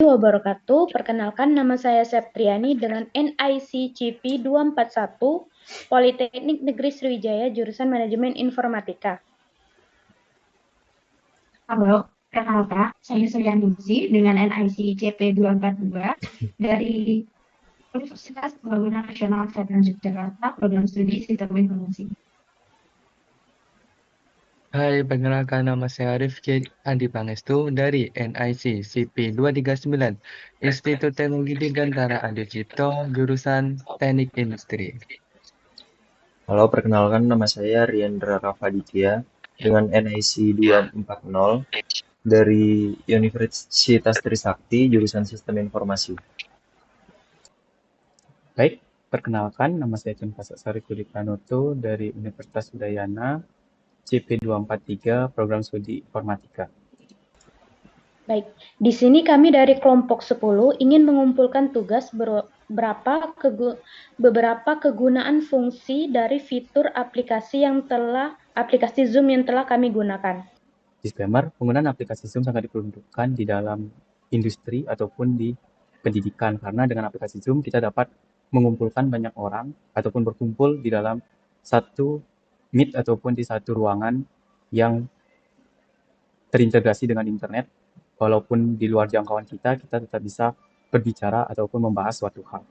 wabarakatuh. Perkenalkan, nama saya Septriani dengan NIC CP 241 Politeknik Negeri Sriwijaya jurusan Manajemen Informatika. Halo, perkenalkan, saya Suryaningsi dengan NIC CP 242 dari Universitas Pembangunan Nasional Veteran Yogyakarta, Program Studi Sistem Informasi. Hai, perkenalkan nama saya Rifki Andi Pangestu dari NIC CP 239 Institut Teknologi Dirgantara Adi Cipto, jurusan Teknik Industri. Halo, perkenalkan nama saya Riendra Rafaditya dengan NIC 240 dari Universitas Trisakti, jurusan Sistem Informasi. Baik, perkenalkan nama saya Cun Pasasari Kudi Pranoto dari Universitas Udayana, CP243, Program Studi Informatika. Baik, di sini kami dari kelompok 10 ingin mengumpulkan tugas beberapa kegunaan fungsi dari fitur aplikasi Zoom yang telah kami gunakan. Disclaimer, penggunaan aplikasi Zoom sangat diperuntukkan di dalam industri ataupun di pendidikan, karena dengan aplikasi Zoom kita dapat mengumpulkan banyak orang ataupun berkumpul di dalam satu meet ataupun di satu ruangan yang terintegrasi dengan internet. Walaupun di luar jangkauan kita tetap bisa berbicara ataupun membahas suatu hal.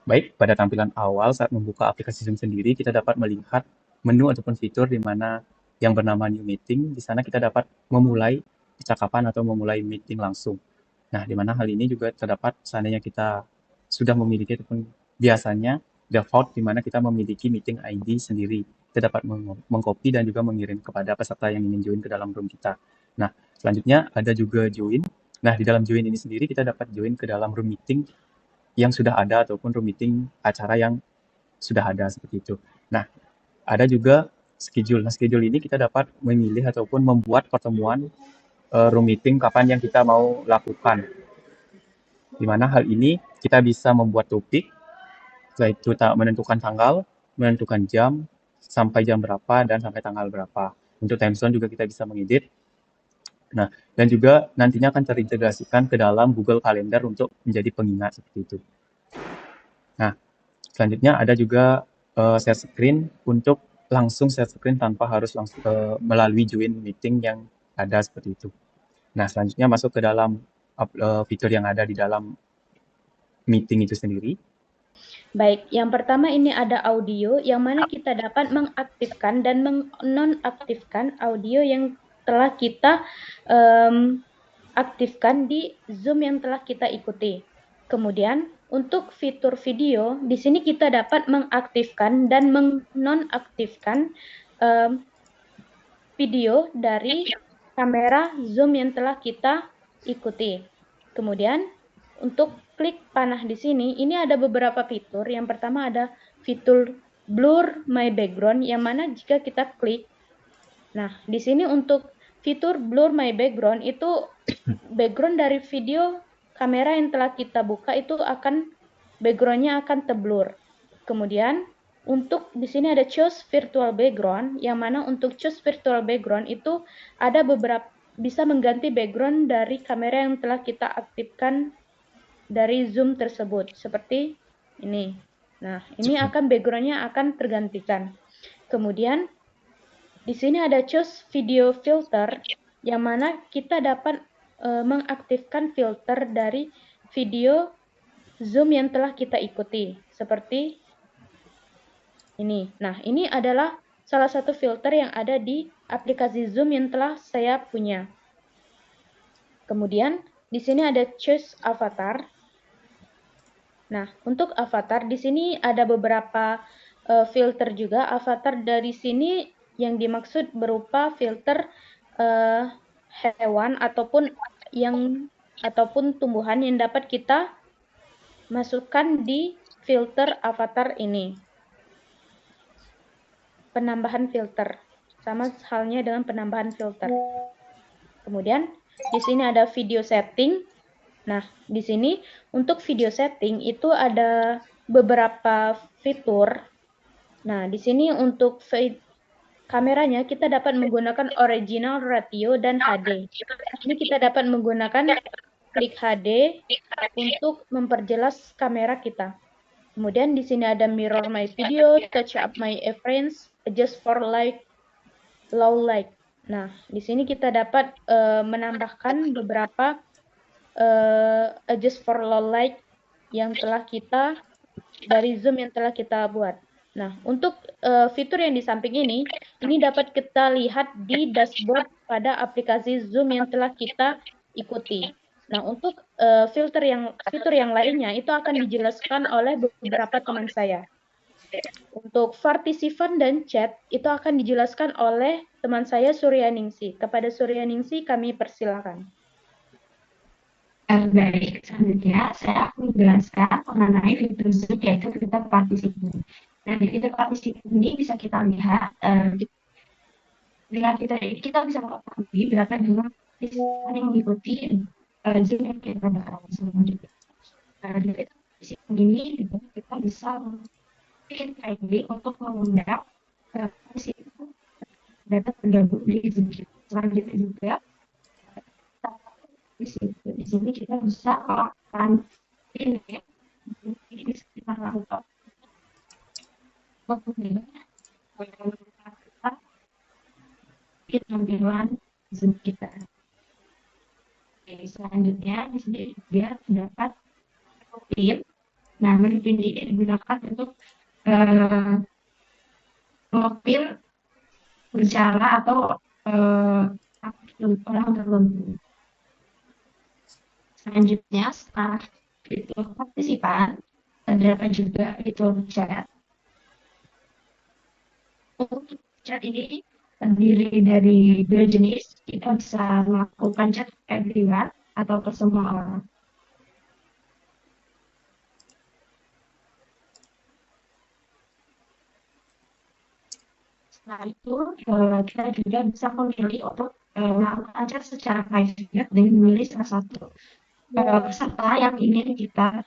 Baik, pada tampilan awal saat membuka aplikasi Zoom sendiri, kita dapat melihat menu ataupun fitur di mana yang bernama New Meeting. Di sana kita dapat memulai percakapan atau memulai meeting langsung. Nah, di mana hal ini juga terdapat seandainya kita sudah memiliki ataupun biasanya default di mana kita memiliki meeting ID sendiri. Kita dapat mengcopy dan juga mengirim kepada peserta yang ingin join ke dalam room kita. Nah, selanjutnya ada juga join. Nah, di dalam join ini sendiri kita dapat join ke dalam room meeting yang sudah ada ataupun room meeting acara yang sudah ada seperti itu. Nah, ada juga schedule. Nah, schedule ini kita dapat memilih ataupun membuat pertemuan room meeting kapan yang kita mau lakukan. Di mana hal ini kita bisa membuat topik, setelah itu kita menentukan tanggal, menentukan jam, sampai jam berapa, dan sampai tanggal berapa. Untuk time zone juga kita bisa mengedit. Nah, dan juga nantinya akan terintegrasikan ke dalam Google Calendar untuk menjadi pengingat seperti itu. Nah, selanjutnya ada juga share screen untuk langsung share screen tanpa harus langsung melalui join meeting yang ada seperti itu. Nah, selanjutnya masuk ke dalam fitur yang ada di dalam meeting itu sendiri. Baik, yang pertama ini ada audio, yang mana kita dapat mengaktifkan dan menonaktifkan audio yang telah kita aktifkan di Zoom yang telah kita ikuti. Kemudian, untuk fitur video, di sini kita dapat mengaktifkan dan menonaktifkan video dari kamera Zoom yang telah kita ikuti. Kemudian, untuk klik panah di sini, ini ada beberapa fitur. Yang pertama ada fitur Blur My Background, yang mana jika kita klik, nah di sini untuk fitur Blur My Background itu background dari video kamera yang telah kita buka itu backgroundnya akan terblur. Kemudian untuk di sini ada choose virtual background, yang mana untuk choose virtual background itu ada beberapa bisa mengganti background dari kamera yang telah kita aktifkan dari Zoom tersebut, seperti ini. Nah, ini backgroundnya akan tergantikan. Kemudian di sini ada choose video filter, yang mana kita dapat mengaktifkan filter dari video Zoom yang telah kita ikuti, seperti ini. Nah, ini adalah salah satu filter yang ada di aplikasi Zoom yang telah saya punya. Kemudian, di sini ada choose avatar. Nah, untuk avatar, di sini ada beberapa filter juga. Avatar dari sini yang dimaksud berupa filter hewan ataupun tumbuhan yang dapat kita masukkan di filter avatar ini. Penambahan filter, sama halnya dengan penambahan filter. Kemudian di sini ada video setting. Nah, di sini untuk video setting itu ada beberapa fitur. Nah, di sini untuk kameranya kita dapat menggunakan original ratio dan HD. Ini kita dapat menggunakan klik HD untuk memperjelas kamera kita. Kemudian di sini ada mirror my video, touch up my frames, adjust for light, low light. Nah, di sini kita dapat menambahkan beberapa adjust for low light yang telah kita dari Zoom yang telah kita buat. Nah, untuk fitur yang di samping ini dapat kita lihat di dashboard pada aplikasi Zoom yang telah kita ikuti. Nah, untuk fitur yang lainnya itu akan dijelaskan oleh beberapa teman saya. Untuk partisipan dan chat itu akan dijelaskan oleh teman saya Suryaningsi. Kepada Suryaningsi kami persilakan. Baik, selanjutnya saya akan menjelaskan mengenai fitur Zoom yaitu fitur partisipan. Nah, di fitur partisipan ini bisa kita lihat dengan fitur ini kita bisa mengetahui berapa jumlah partisipan yang mengikuti Zoom yang kita adakan selanjutnya. Di fitur partisipan ini juga kita bisa bikin ID untuk mengundang partisipan dapat tergabung di Zoom kita. Selanjutnya juga di sini kita bisa melakukan ini bisa kita lakukan tampilan Zoom kita. Oke, selanjutnya di sini juga terdapat pin. Nah, pin ini digunakan untuk mengopil bicara atau orang tertentu. Selanjutnya, setelah fitur partisipan, terdapat juga fitur chat. Untuk chat ini terdiri dari dua jenis. Kita bisa melakukan chat everyone atau ke semua orang. Setelah itu, kita juga bisa memilih untuk melakukan chat secara private dengan memilih salah satu peserta yang ingin kita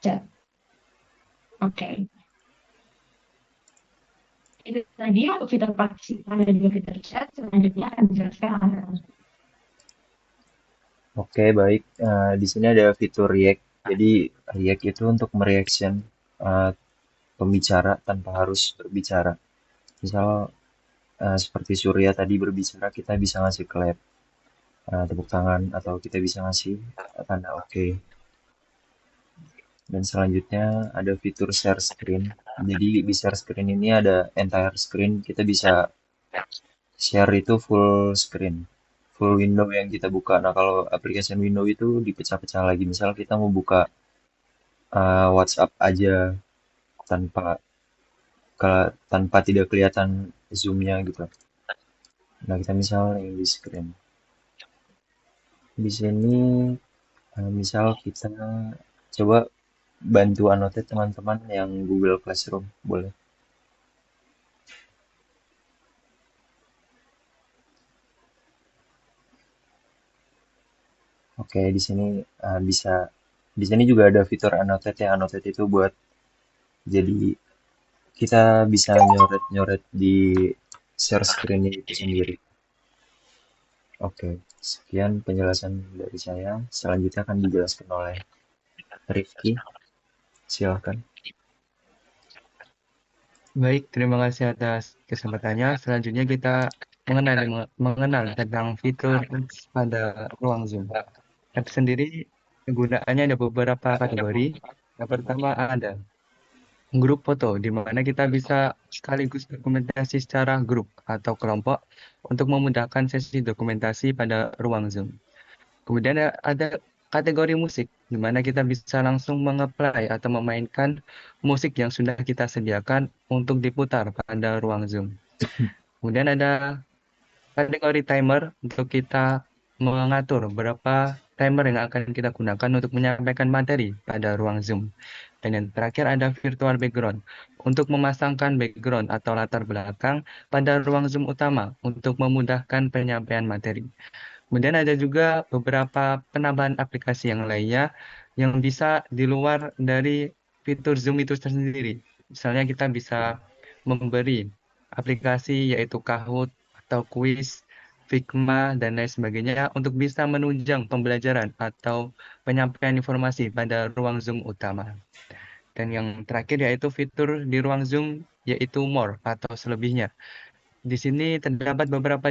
chat. Oke. Itu tadi untuk fitur partisipan dan juga fitur chat. Selanjutnya akan dijelaskan oleh Oke, baik. Di sini ada fitur react. Jadi react itu untuk mereaction pembicara tanpa harus berbicara. Misal seperti Surya tadi berbicara, kita bisa ngasih clap, tepuk tangan, atau kita bisa ngasih tanda oke. Dan selanjutnya ada fitur share screen. Jadi di share screen ini ada entire screen. Kita bisa share itu full screen, full window yang kita buka. Nah, kalau application window itu dipecah-pecah lagi. Misal kita mau buka WhatsApp aja tanpa tanpa tidak kelihatan zoom-nya gitu. Nah, kita misal yang di screen. Di sini misal kita coba bantu annotate teman-teman yang Google Classroom, boleh. Oke, di sini bisa. Di sini juga ada fitur annotate ya. Annotate itu buat jadi kita bisa nyoret-nyoret di share screen itu sendiri. Oke, sekian penjelasan dari saya. Selanjutnya akan dijelaskan oleh Rifki. Silakan. Baik, terima kasih atas kesempatannya. Selanjutnya kita mengenal tentang fitur pada ruang Zoom. App sendiri penggunaannya ada beberapa kategori. Yang pertama ada grup foto, di mana kita bisa sekaligus dokumentasi secara grup atau kelompok untuk memudahkan sesi dokumentasi pada ruang Zoom. Kemudian ada kategori musik, di mana kita bisa langsung mengapply atau memainkan musik yang sudah kita sediakan untuk diputar pada ruang Zoom. Kemudian ada kategori timer untuk kita mengatur berapa timer yang akan kita gunakan untuk menyampaikan materi pada ruang Zoom. Dan yang terakhir ada virtual background untuk memasangkan background atau latar belakang pada ruang Zoom utama untuk memudahkan penyampaian materi. Kemudian ada juga beberapa penambahan aplikasi yang lainnya yang bisa di luar dari fitur Zoom itu sendiri. Misalnya kita bisa memberi aplikasi yaitu Kahoot atau Quiz Figma, dan lain sebagainya untuk bisa menunjang pembelajaran atau penyampaian informasi pada ruang Zoom utama. Dan yang terakhir yaitu fitur di ruang Zoom yaitu more atau selebihnya. Di sini terdapat beberapa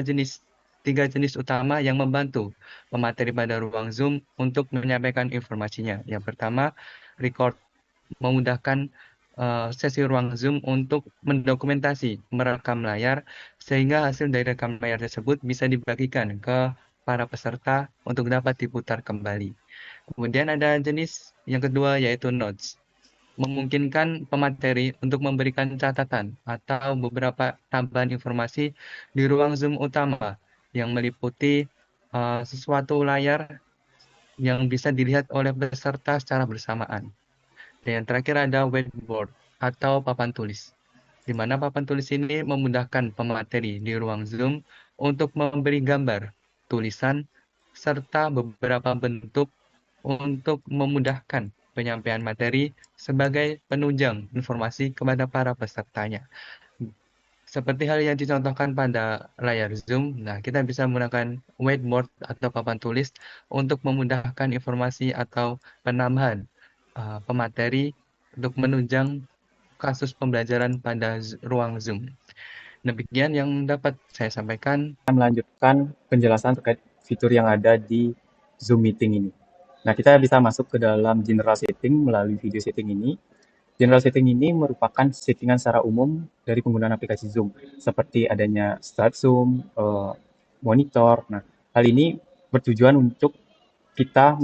tiga jenis utama yang membantu pemateri pada ruang Zoom untuk menyampaikan informasinya. Yang pertama, record, memudahkan sesi ruang Zoom untuk mendokumentasi, merekam layar, sehingga hasil dari rekam layar tersebut bisa dibagikan ke para peserta untuk dapat diputar kembali. Kemudian ada jenis yang kedua yaitu notes, memungkinkan pemateri untuk memberikan catatan atau beberapa tambahan informasi di ruang Zoom utama yang meliputi sesuatu layar yang bisa dilihat oleh peserta secara bersamaan. Dan yang terakhir ada whiteboard atau papan tulis, di mana papan tulis ini memudahkan pemateri di ruang Zoom untuk memberi gambar, tulisan, serta beberapa bentuk untuk memudahkan penyampaian materi sebagai penunjang informasi kepada para pesertanya. Seperti hal yang dicontohkan pada layar Zoom, nah kita bisa menggunakan whiteboard atau papan tulis untuk memudahkan informasi atau penambahan pemateri untuk menunjang kasus pembelajaran pada ruang Zoom. Demikian yang dapat saya sampaikan. Kita melanjutkan penjelasan terkait fitur yang ada di Zoom Meeting ini. Nah, kita bisa masuk ke dalam general setting melalui video setting ini. General setting ini merupakan settingan secara umum dari penggunaan aplikasi Zoom, seperti adanya start Zoom, monitor. Nah, hal ini bertujuan untuk kita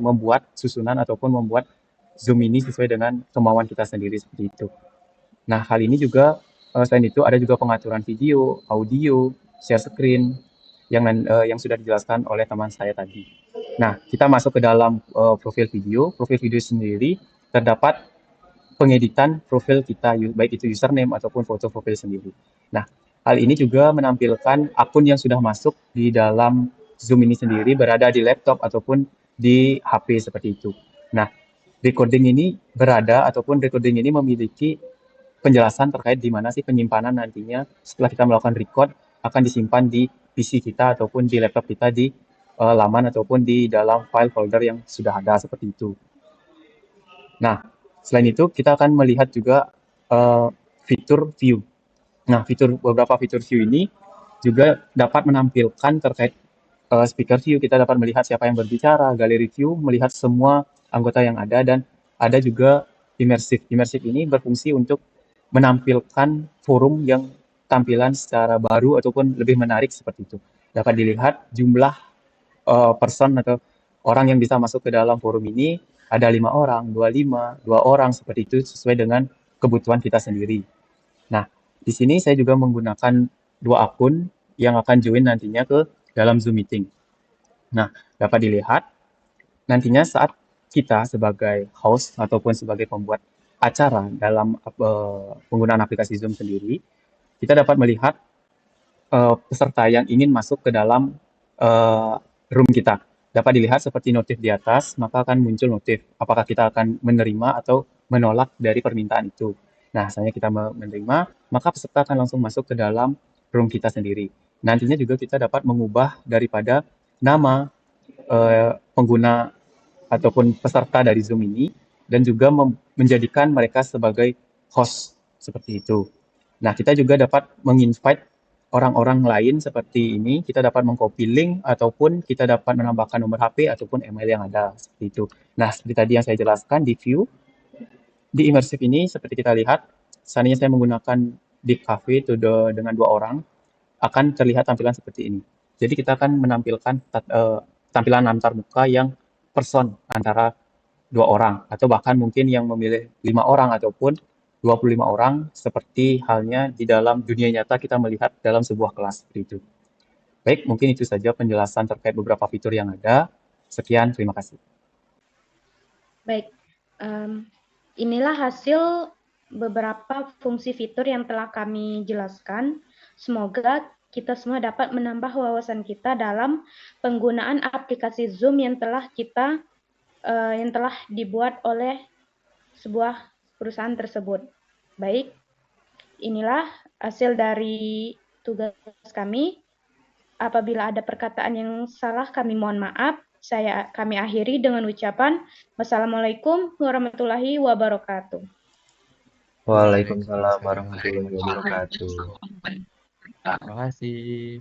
membuat susunan ataupun membuat Zoom ini sesuai dengan kemauan kita sendiri seperti itu. Nah, hal ini juga selain itu ada juga pengaturan video, audio, share screen yang sudah dijelaskan oleh teman saya tadi. Nah, kita masuk ke dalam profil video. Profil video sendiri terdapat pengeditan profil kita, baik itu username ataupun foto profil sendiri. Nah, hal ini juga menampilkan akun yang sudah masuk di dalam Zoom ini sendiri berada di laptop ataupun di HP seperti itu. Nah, recording ini memiliki penjelasan terkait di mana sih penyimpanan nantinya setelah kita melakukan record akan disimpan di PC kita ataupun di laptop kita di laman ataupun di dalam file folder yang sudah ada seperti itu. Nah, selain itu kita akan melihat juga fitur view. Nah, beberapa fitur view ini juga dapat menampilkan terkait speaker view, kita dapat melihat siapa yang berbicara, galeri view, melihat semua anggota yang ada, dan ada juga immersive. Immersive ini berfungsi untuk menampilkan forum yang tampilan secara baru ataupun lebih menarik seperti itu. Dapat dilihat jumlah person atau orang yang bisa masuk ke dalam forum ini ada 5 orang, 25, 2 orang seperti itu sesuai dengan kebutuhan kita sendiri. Nah, di sini saya juga menggunakan 2 akun yang akan join nantinya ke dalam Zoom Meeting. Nah, dapat dilihat nantinya saat kita sebagai host ataupun sebagai pembuat acara dalam penggunaan aplikasi Zoom sendiri, kita dapat melihat peserta yang ingin masuk ke dalam room kita. Dapat dilihat seperti notif di atas, maka akan muncul notif apakah kita akan menerima atau menolak dari permintaan itu. Nah, misalnya kita menerima, maka peserta akan langsung masuk ke dalam room kita sendiri. Nantinya juga kita dapat mengubah daripada nama pengguna ataupun peserta dari Zoom ini dan juga menjadikan mereka sebagai host seperti itu. Nah, kita juga dapat menginvite orang-orang lain seperti ini, kita dapat mengcopy link ataupun kita dapat menambahkan nomor HP ataupun email yang ada seperti itu. Nah, seperti tadi yang saya jelaskan di view, di immersive ini seperti kita lihat, seandainya saya menggunakan Deep Cafe itu dengan 2 orang, akan terlihat tampilan seperti ini. Jadi kita akan menampilkan tampilan antar muka yang person antara 2 orang atau bahkan mungkin yang memilih 5 orang ataupun 25 orang seperti halnya di dalam dunia nyata kita melihat dalam sebuah kelas seperti itu. Baik, mungkin itu saja penjelasan terkait beberapa fitur yang ada. Sekian, terima kasih. Baik, inilah hasil beberapa fungsi fitur yang telah kami jelaskan. Semoga kita semua dapat menambah wawasan kita dalam penggunaan aplikasi Zoom yang telah dibuat oleh sebuah perusahaan tersebut. Baik, inilah hasil dari tugas kami. Apabila ada perkataan yang salah, kami mohon maaf. Kami akhiri dengan ucapan wassalamualaikum warahmatullahi wabarakatuh. Waalaikumsalam warahmatullahi wabarakatuh. Terima kasih.